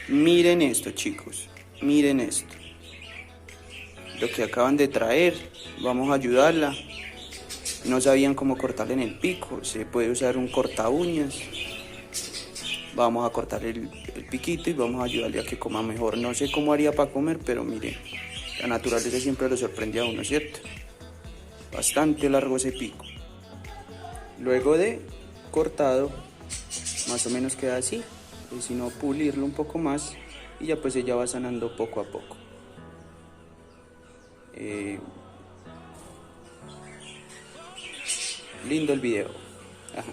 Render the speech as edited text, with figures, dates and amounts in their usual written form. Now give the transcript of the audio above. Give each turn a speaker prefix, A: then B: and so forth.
A: Miren esto, chicos, miren esto. Lo que acaban de traer, vamos a ayudarla. No sabían cómo cortarle en el pico, se puede usar un corta uñas. Vamos a cortar el piquito y vamos a ayudarle a que coma mejor. No sé cómo haría para comer, pero miren, la naturaleza siempre lo sorprende a uno, ¿cierto? Bastante largo ese pico. Luego de cortado, más o menos queda así. Y si no, pulirlo un poco más y ya pues ella va sanando poco a poco. Lindo el video. Ajá.